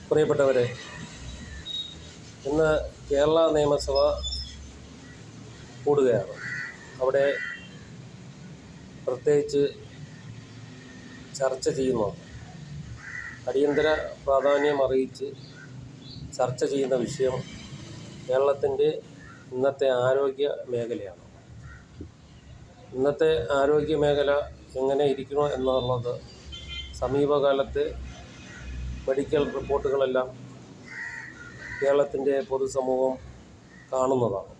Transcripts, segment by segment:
പ്രിയപ്പെട്ടവരെ, ഇന്ന് കേരള നിയമസഭ കൂടുകയാണ്. അവിടെ പ്രത്യേകിച്ച് ചർച്ച ചെയ്യുന്നു, അടിയന്തര പ്രാധാന്യം അറിയിച്ച് ചർച്ച ചെയ്യുന്ന വിഷയം കേരളത്തിൻ്റെ ഇന്നത്തെ ആരോഗ്യ മേഖലയാണ്. ഇന്നത്തെ ആരോഗ്യ മേഖല എങ്ങനെ ഇരിക്കണോ എന്നുള്ളത് സമീപകാലത്തെ മെഡിക്കൽ റിപ്പോർട്ടുകളെല്ലാം കേരളത്തിൻ്റെ പൊതുസമൂഹം കാണുന്നതാണ്.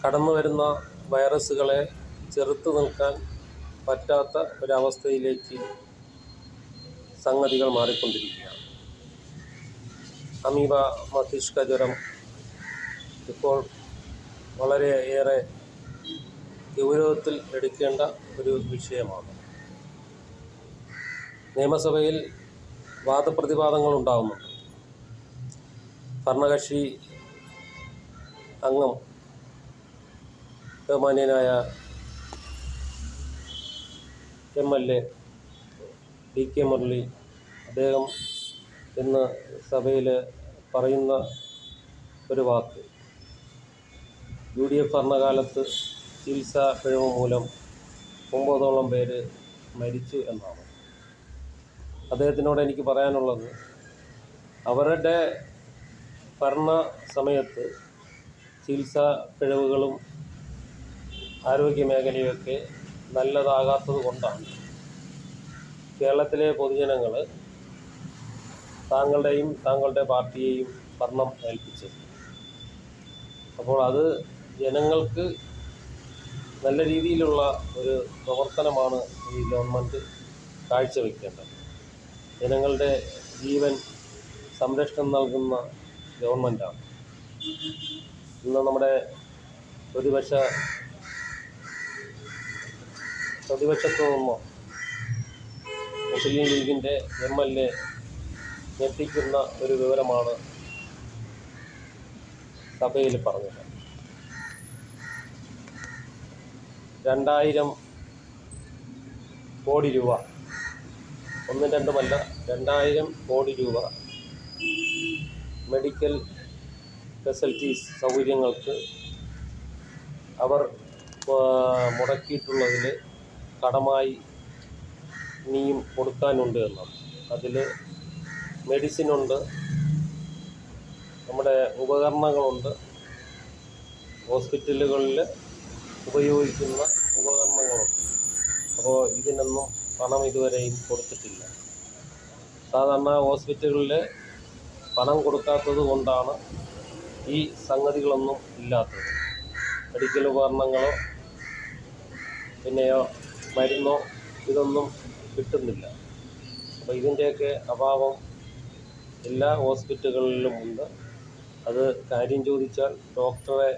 കടന്നു വരുന്ന വൈറസുകളെ ചെറുത്തു നിൽക്കാൻ പറ്റാത്ത ഒരവസ്ഥയിലേക്ക് സംഗതികൾ മാറിക്കൊണ്ടിരിക്കുകയാണ്. അമീബ മസ്തിഷ്ക ജ്വരം ഇപ്പോൾ വളരെയേറെ ഗൗരവത്തിൽ എടുക്കേണ്ട ഒരു വിഷയമാണ്. നിയമസഭയിൽ വാദപ്രതിവാദങ്ങൾ ഉണ്ടാകുന്നുണ്ട്. ഭരണകക്ഷി അംഗം ബഹുമാന്യനായ MLA DK മുരളി, അദ്ദേഹം ഇന്ന് സഭയിൽ പറയുന്ന ഒരു വാക്ക്, UDF ഭരണകാലത്ത് ചികിത്സാ പിഴവ് മൂലം 9ഓളം പേര് മരിച്ചു എന്നാണ്. അദ്ദേഹത്തിനോട് എനിക്ക് പറയാനുള്ളത്, അവരുടെ ഭരണ സമയത്ത് ചികിത്സാ പിഴവുകളും ആരോഗ്യ മേഖലയൊക്കെ നല്ലതാകാത്തത് കൊണ്ടാണ് കേരളത്തിലെ പൊതുജനങ്ങൾ താങ്കളുടെയും താങ്കളുടെ പാർട്ടിയെയും ഭരണം ഏൽപ്പിച്ചത്. അപ്പോൾ അത് ജനങ്ങൾക്ക് നല്ല രീതിയിലുള്ള ഒരു പ്രവർത്തനമാണ് ഈ ഗവൺമെൻറ് കാഴ്ചവെക്കേണ്ടത്. ജനങ്ങളുടെ ജീവൻ സംരക്ഷണം നൽകുന്ന ഗവൺമെൻറ്റാണ്. ഇന്ന് നമ്മുടെ പ്രതിപക്ഷത്തു നിന്നോ മുസ്ലിം ലീഗിൻ്റെ MLA ഞെട്ടിക്കുന്ന ഒരു വിവരമാണ് സഭയിൽ പറഞ്ഞത്. 2000 കോടി രൂപ, ഒന്നും രണ്ടുമല്ല, 2000 കോടി രൂപ മെഡിക്കൽ ഫെസിലിറ്റീസ് സൗകര്യങ്ങൾക്ക് അവർ മുടക്കിയിട്ടുള്ളതിൽ കടമായി ഇനിയും കൊടുക്കാനുണ്ട് എന്നാണ്. അതിൽ മെഡിസിനുണ്ട്, നമ്മുടെ ഉപകരണങ്ങളുണ്ട്, ഹോസ്പിറ്റലുകളിൽ ഉപയോഗിക്കുന്ന ഉപകരണങ്ങളുണ്ട്. അപ്പോൾ ഇതിനൊന്നും പണം ഇതുവരെയും കൊടുത്തിട്ടില്ല. സാധാരണ ഹോസ്പിറ്റലുകളിൽ പണം കൊടുക്കാത്തത് കൊണ്ടാണ് ഈ സംഗതികളൊന്നും ഇല്ലാത്തത്. മെഡിക്കൽ ഉപകരണങ്ങളോ പിന്നെയോ മരുന്നോ ഇതൊന്നും കിട്ടുന്നില്ല. അപ്പോൾ ഇതിൻ്റെയൊക്കെ അഭാവം എല്ലാ ഹോസ്പിറ്റലുകളിലും ഉണ്ട്. അത് കാര്യം ചോദിച്ചാൽ ഡോക്ടറെ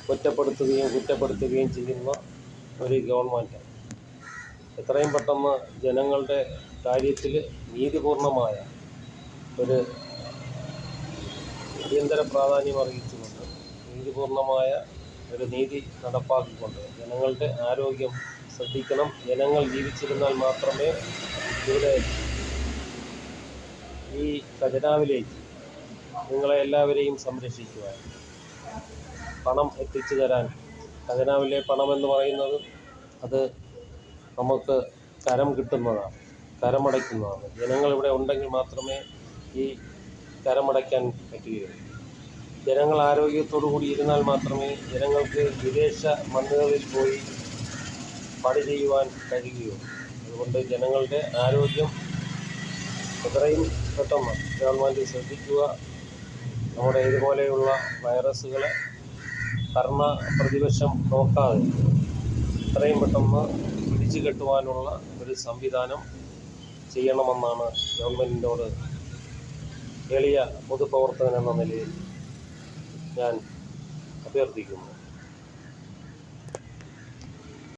കുറ്റപ്പെടുത്തുകയും ചെയ്യുന്ന ഒരു ഗവൺമെൻറ് എത്രയും പെട്ടെന്ന് ജനങ്ങളുടെ കാര്യത്തിൽ നീതിപൂർണമായ ഒരു അടിയന്തര പ്രാധാന്യം അറിയിച്ചുകൊണ്ട് നീതിപൂർണമായ ഒരു നീതി നടപ്പാക്കിക്കൊണ്ട് ജനങ്ങളുടെ ആരോഗ്യം ശ്രദ്ധിക്കണം. ജനങ്ങൾ ജീവിച്ചിരുന്നാൽ മാത്രമേ ഇവിടെ ഈ ഖജനാവിലേക്ക് നിങ്ങളെ എല്ലാവരെയും സംരക്ഷിക്കുവാൻ പണം എത്തിച്ചു തരാൻ, ഖജനാവിലെ പണമെന്ന് പറയുന്നത് അത് നമുക്ക് കരമടയ്ക്കുന്നതാണ്. ജനങ്ങളിവിടെ ഉണ്ടെങ്കിൽ മാത്രമേ ഈ കരമടയ്ക്കാൻ പറ്റുകയുള്ളൂ. ജനങ്ങൾ ആരോഗ്യത്തോടു കൂടി ഇരുന്നാൽ മാത്രമേ ജനങ്ങൾക്ക് വിദേശ മണ്ണുകളിൽ പോയി പണി ചെയ്യുവാൻ കഴിയുകയുള്ളൂ. അതുകൊണ്ട് ജനങ്ങളുടെ ആരോഗ്യം എത്രയും പെട്ടെന്ന് ഗവൺമെൻറ് ശ്രദ്ധിക്കുക. നമ്മുടെ ഇതുപോലെയുള്ള വൈറസുകളെ പ്രതിപക്ഷം നോക്കാതെ എത്രയും പെട്ടെന്ന് പിടിച്ചു കെട്ടുവാനുള്ള ഒരു സംവിധാനം ചെയ്യണമെന്നാണ് ഗവൺമെൻറ്റിനോട് എളിയ പൊതുപ്രവർത്തകൻ എന്ന നിലയിൽ ഞാൻ അഭ്യർത്ഥിക്കുന്നു.